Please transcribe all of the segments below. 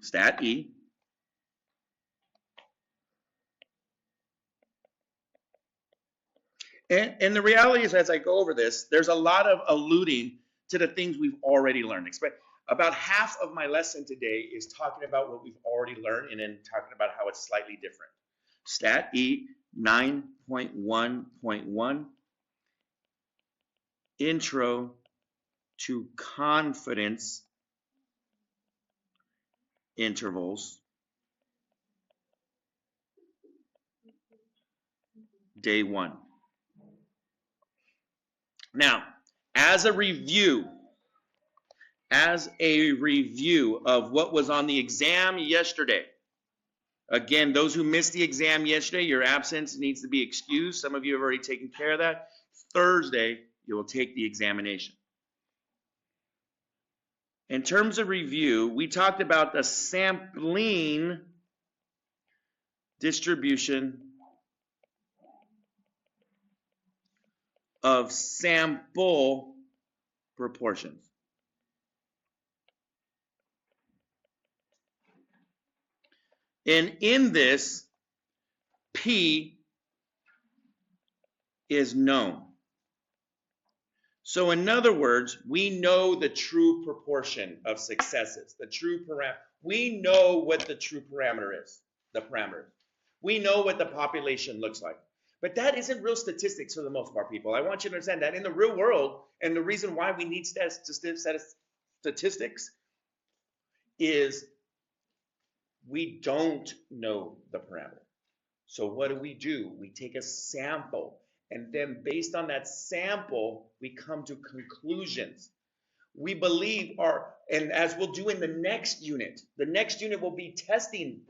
stat E. And the reality is, as I go over this, there's a lot of alluding to the things we've already learned. About half of my lesson today is talking about what we've already learned and then talking about how it's slightly different. Stat E 9.1.1, Intro to Confidence Intervals, day 1. Now, as a review of what was on the exam yesterday, again, those who missed the exam yesterday, your absence needs to be excused. Some of you have already taken care of that. Thursday, you will take the examination. In terms of review, we talked about the sampling distribution of sample proportions. And in this, P is known. So in other words, we know the true proportion of successes, the true parameter. We know what the true parameter is, the parameter. We know what the population looks like. But that isn't real statistics for the most part, people. I want you to understand that in the real world, and the reason why we need statistics is we don't know the parameter. So what do? We take a sample, and then based on that sample, we come to conclusions. We believe and as we'll do in the next unit will be testing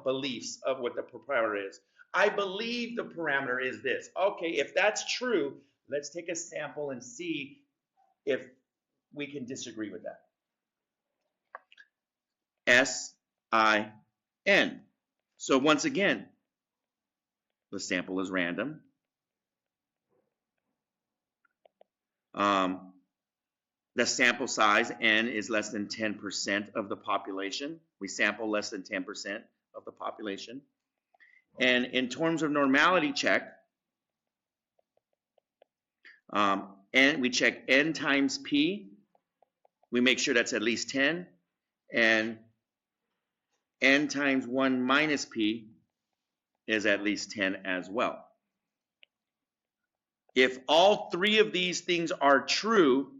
beliefs of what the parameter is. I believe the parameter is this. Okay, if that's true, let's take a sample and see if we can disagree with that. S-I-N. So once again, the sample is random. The sample size, N, is less than 10% of the population. We sample less than 10% of the population. And in terms of normality check, we check N times P. We make sure that's at least 10. And N times 1 minus P is at least 10 as well. If all three of these things are true,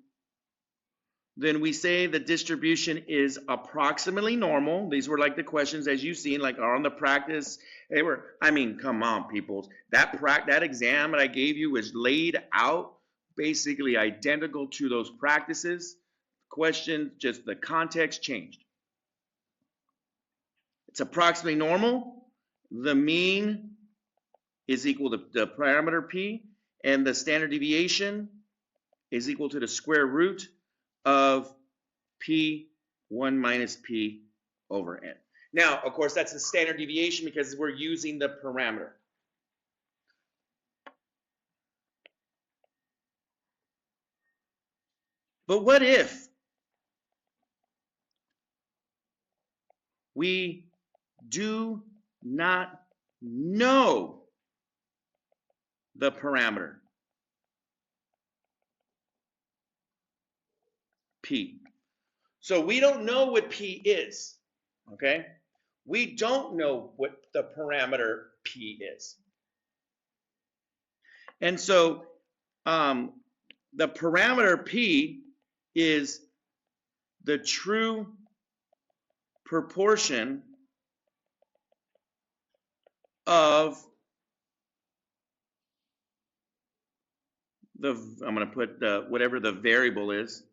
then we say the distribution is approximately normal. These were like the questions, as you've seen, like on the practice. They were, come on, people. That exam that I gave you was laid out basically identical to those practices. Questions, just the context changed. It's approximately normal. The mean is equal to the parameter P, and the standard deviation is equal to the square root of P 1 minus P over N. Now, of course, that's the standard deviation because we're using the parameter. But what if we do not know the parameter P? So we don't know what P is, okay? We don't know what the parameter P is. And so the parameter P is the true proportion of I'm going to put whatever the variable is.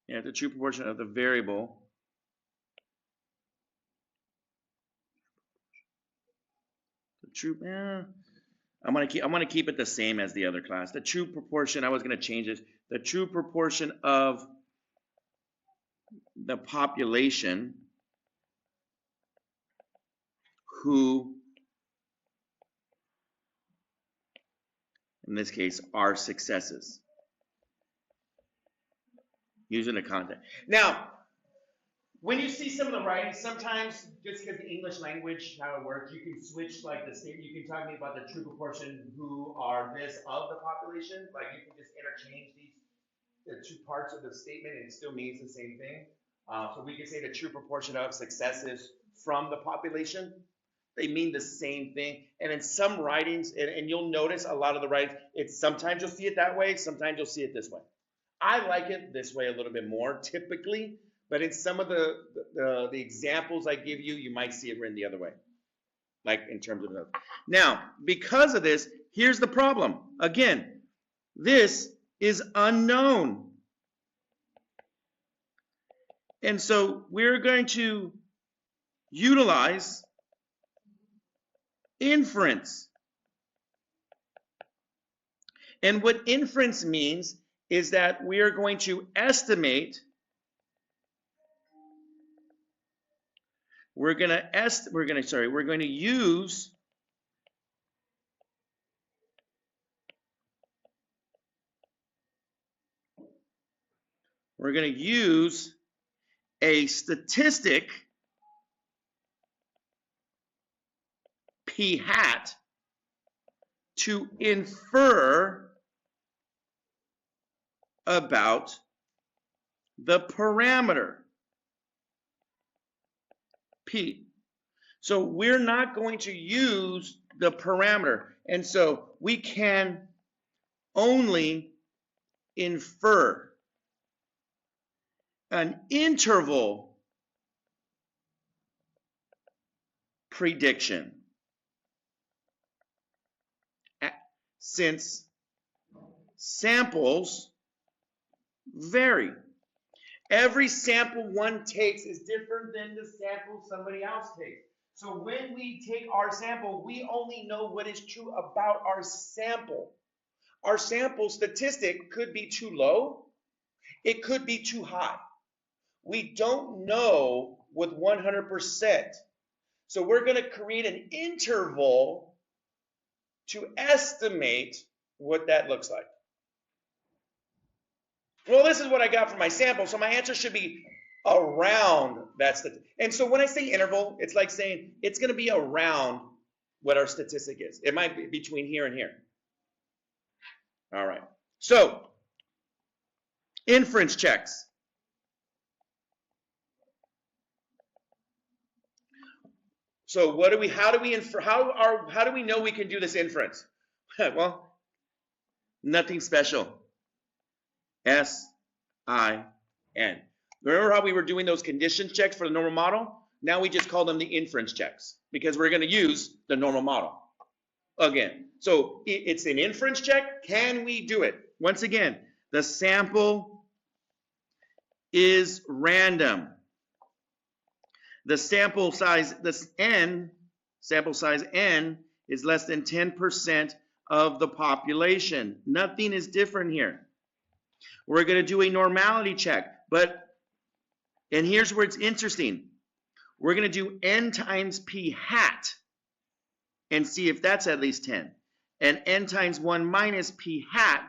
Yeah, the true proportion of the variable I'm gonna keep it the same as the other class. The true proportion, I was gonna change it. The true proportion of the population who in this case, our successes. Using the content. Now, when you see some of the writing, sometimes just because the English language, how it works, you can switch like the statement. You can talk to me about the true proportion who are this of the population. Like you can just interchange the two parts of the statement and it still means the same thing. So we can say the true proportion of successes from the population. They mean the same thing. And in some writings, and you'll notice a lot of the writings, it's sometimes you'll see it that way, sometimes you'll see it this way. I like it this way a little bit more typically, but in some of the examples I give you, you might see it written the other way, like in terms of those. Now, because of this, here's the problem. Again, this is unknown. And so we're going to utilize inference. And what inference means is that we are going to estimate, we're going to use a statistic p hat to infer about the parameter p. So we're not going to use the parameter, and so we can only infer an interval prediction, since samples vary. Every sample one takes is different than the sample somebody else takes. So when we take our sample, we only know what is true about our sample. Our sample statistic could be too low. It could be too high. We don't know with 100%. So we're going to create an interval to estimate what that looks like. Well, this is what I got from my sample, so my answer should be around that statistic. And so when I say interval, it's like saying it's going to be around what our statistic is. It might be between here and here. All right. So, inference checks. So how do we know we can do this inference? Well, nothing special. S-I-N. Remember how we were doing those condition checks for the normal model? Now we just call them the inference checks because we're going to use the normal model again. So it's an inference check. Can we do it? Once again, the sample is random. The sample size, sample size N is less than 10% of the population. Nothing is different here. We're going to do a normality check, and here's where it's interesting. We're going to do N times P hat and see if that's at least 10. And N times 1 minus P hat,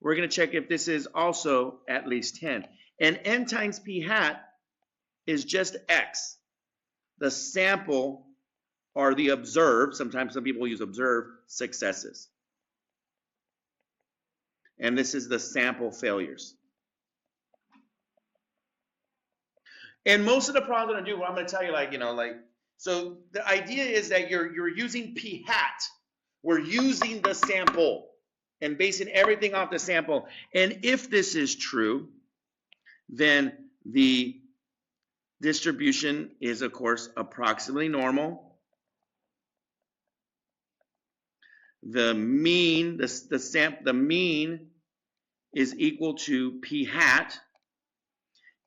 we're going to check if this is also at least 10. And N times P hat is just X. The sample or the observed, sometimes some people use observed, successes. And this is the sample failures. And most of the problems that I do, what I'm going to tell you, so the idea is that you're using p hat. We're using the sample and basing everything off the sample. And if this is true, then the distribution is, of course, approximately normal. The mean, the mean is equal to p hat,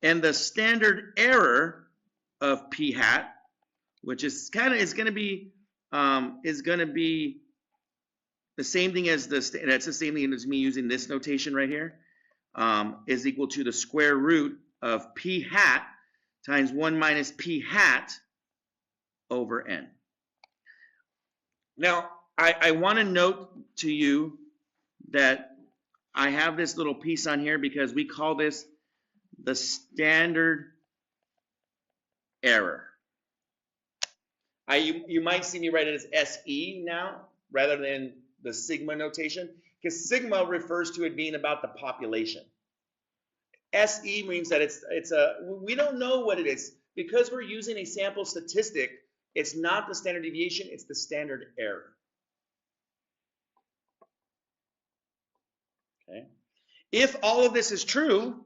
and the standard error of p hat, which is going to be the same thing as that's the same thing as me using this notation right here, is equal to the square root of p hat times 1 minus p hat over n. Now, I want to note to you that I have this little piece on here because we call this the standard error. You might see me write it as SE now rather than the sigma notation, because sigma refers to it being about the population. SE means that we don't know what it is. Because we're using a sample statistic, it's not the standard deviation, it's the standard error. Okay. If all of this is true,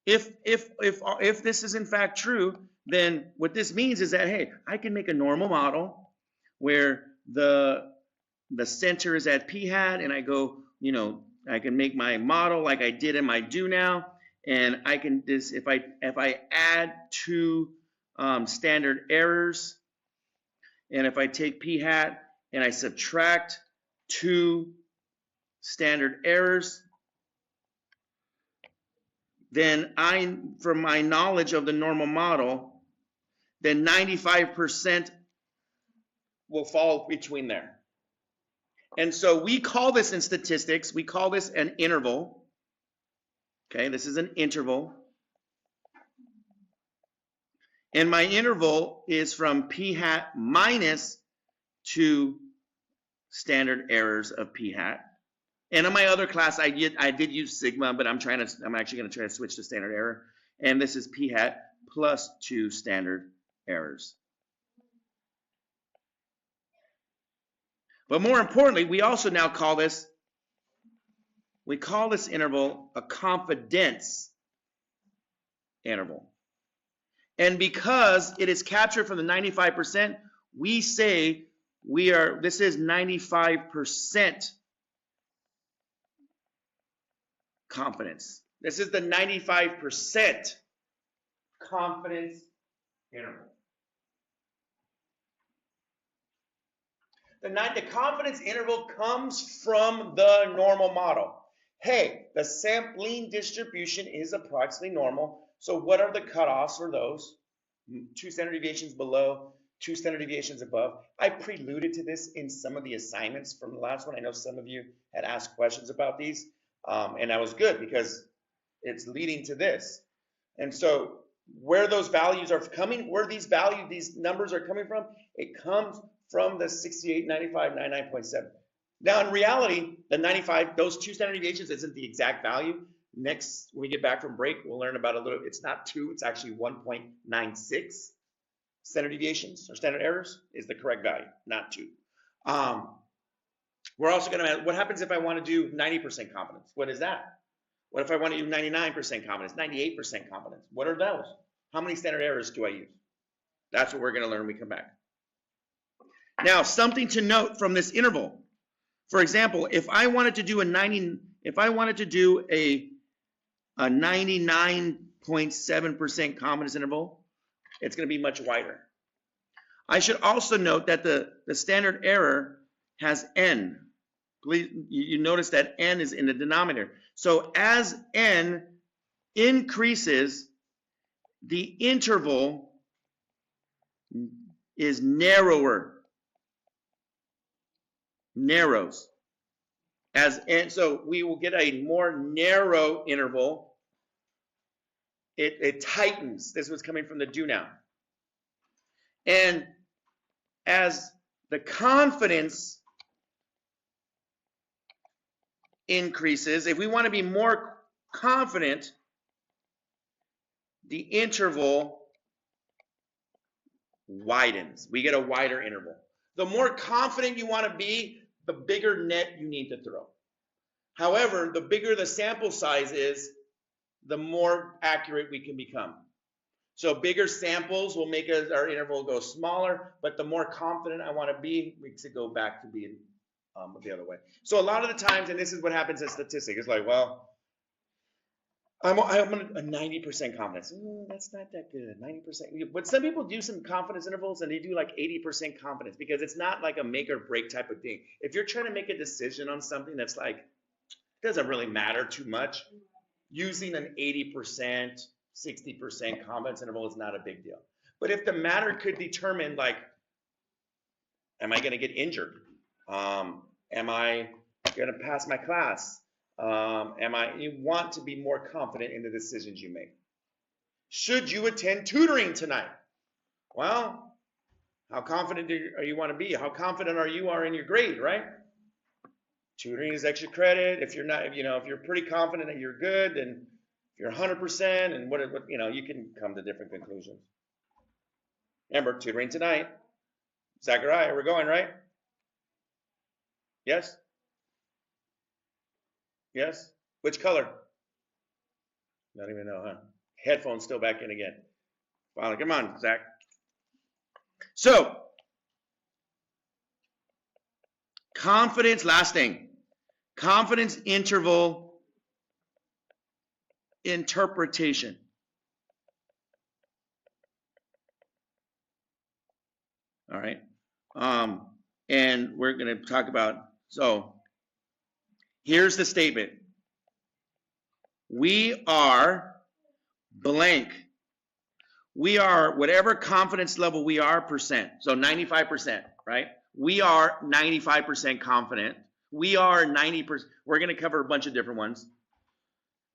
if this is in fact true, then what this means is that, hey, I can make a normal model where the center is at p hat, and I go, I can make my model like I did in my do now, and I can if I add two standard errors, and if I take p hat and I subtract two standard errors, then from my knowledge of the normal model, then 95% will fall between there. And so we call this in statistics, we call this an interval. Okay, this is an interval. And my interval is from p hat minus two standard errors of p hat. And in my other class, I did use sigma, but I'm actually going to try to switch to standard error. And this is p hat plus two standard errors. But more importantly, we also now call this interval a confidence interval. And because it is captured from the 95%, we say this is 95% confidence. This is the 95% confidence interval. The confidence interval comes from the normal model. Hey, the sampling distribution is approximately normal. So what are the cutoffs for those? 2 standard deviations below, 2 standard deviations above. I preluded to this in some of the assignments from the last one. I know some of you had asked questions about these, and that was good because it's leading to this. And so where those values are coming, where these numbers are coming from, it comes from the 68, 95, 99.7. Now in reality, the 95, those 2 standard deviations isn't the exact value. Next, when we get back from break, we'll learn about it's not 2, it's actually 1.96 standard deviations or standard errors is the correct value, not 2. We're also going to, what happens if I want to do 90% confidence? What is that? What if I want to do 99% confidence, 98% confidence? What are those? How many standard errors do I use? That's what we're going to learn when we come back. Now, something to note from this interval. For example, if I wanted to do a 99.7% confidence interval, it's going to be much wider. I should also note that the standard error has n. Please, you notice that n is in the denominator. So as n increases, the interval is narrows. And so we will get a more narrow interval. It tightens. This was coming from the do now. And as the confidence increases, if we want to be more confident, the interval widens. We get a wider interval. The more confident you want to be, the bigger net you need to throw. However, the bigger the sample size is, the more accurate we can become. So bigger samples will make our interval go smaller, but the more confident I want to be, we could go back to being the other way. So a lot of the times, and this is what happens in statistics, it's like, well, I'm a 90% confidence. That's not that good, 90%. But some people do some confidence intervals and they do like 80% confidence because it's not like a make or break type of thing. If you're trying to make a decision on something that's like, doesn't really matter too much, using an 80%, 60% confidence interval is not a big deal. But if the matter could determine like, am I going to get injured? Am I going to pass my class? You want to be more confident in the decisions you make. Should you attend tutoring tonight? Well, how confident do you want to be? How confident are you in your grade, right? Tutoring is extra credit. If you're not, if you're pretty confident that you're good, then if you're 100%, and what you can come to different conclusions. Remember, tutoring tonight. Zachariah, we're going, right? Yes? Yes? Which color? Not even know, huh? Headphones still back in again. Finally, come on, Zach. So, confidence, last thing. Confidence interval interpretation. All right. And we're going to talk about, so here's the statement. We are blank. We are whatever confidence level we are percent. So 95%, right? We are 95% confident. We are 90%. We're going to cover a bunch of different ones.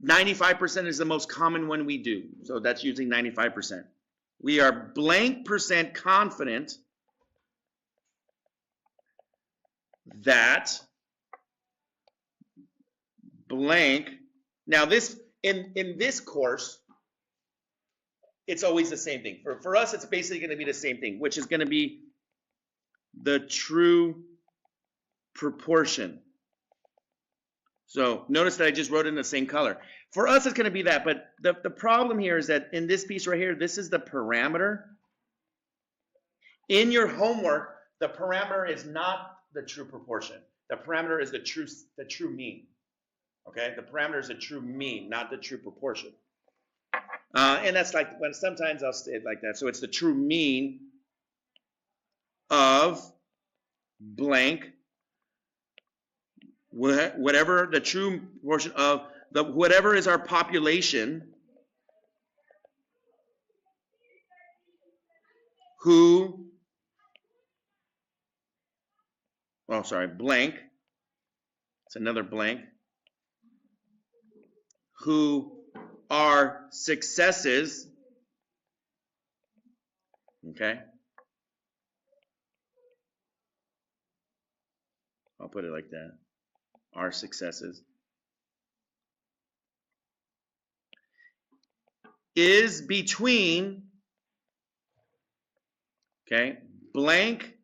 95% is the most common one we do. So that's using 95%. We are blank percent confident that blank. Now this, in this course, it's always the same thing. For us, it's basically going to be the same thing, which is going to be the true proportion. So notice that I just wrote it in the same color. For us, it's going to be that, but the problem here is that in this piece right here, this is the parameter. In your homework, the parameter is not the true proportion. The parameter is the true mean. Okay, the parameter is the true mean, not the true proportion. And that's like when sometimes I'll say it like that. So it's the true mean of blank, whatever the true portion of whatever is our population who, oh sorry, blank, it's another blank, who are successes, okay? I'll put it like that, are successes, is between, okay, blank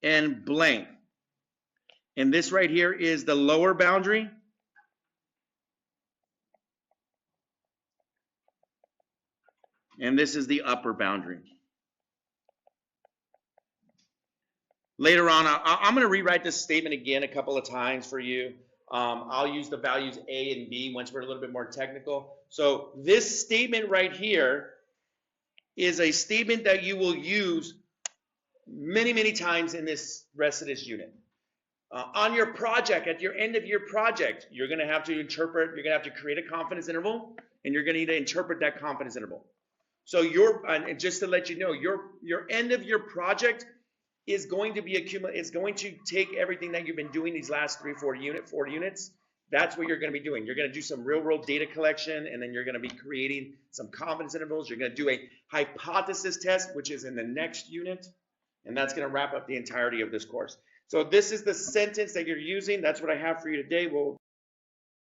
and blank. And this right here is the lower boundary. And this is the upper boundary. Later on, I'm going to rewrite this statement again a couple of times for you. I'll use the values A and B once we're a little bit more technical. So this statement right here is a statement that you will use many, many times in this rest of this unit. On your project, at your end of your project, you're going to have to interpret, you're going to have to create a confidence interval, and you're going to need to interpret that confidence interval. So and just to let you know, your end of your project is going to be is going to take everything that you've been doing these last 4 units. That's what you're going to be doing. You're going to do some real world data collection, and then you're going to be creating some confidence intervals. You're going to do a hypothesis test, which is in the next unit, and that's going to wrap up the entirety of this course. So this is the sentence that you're using. That's what I have for you today. We'll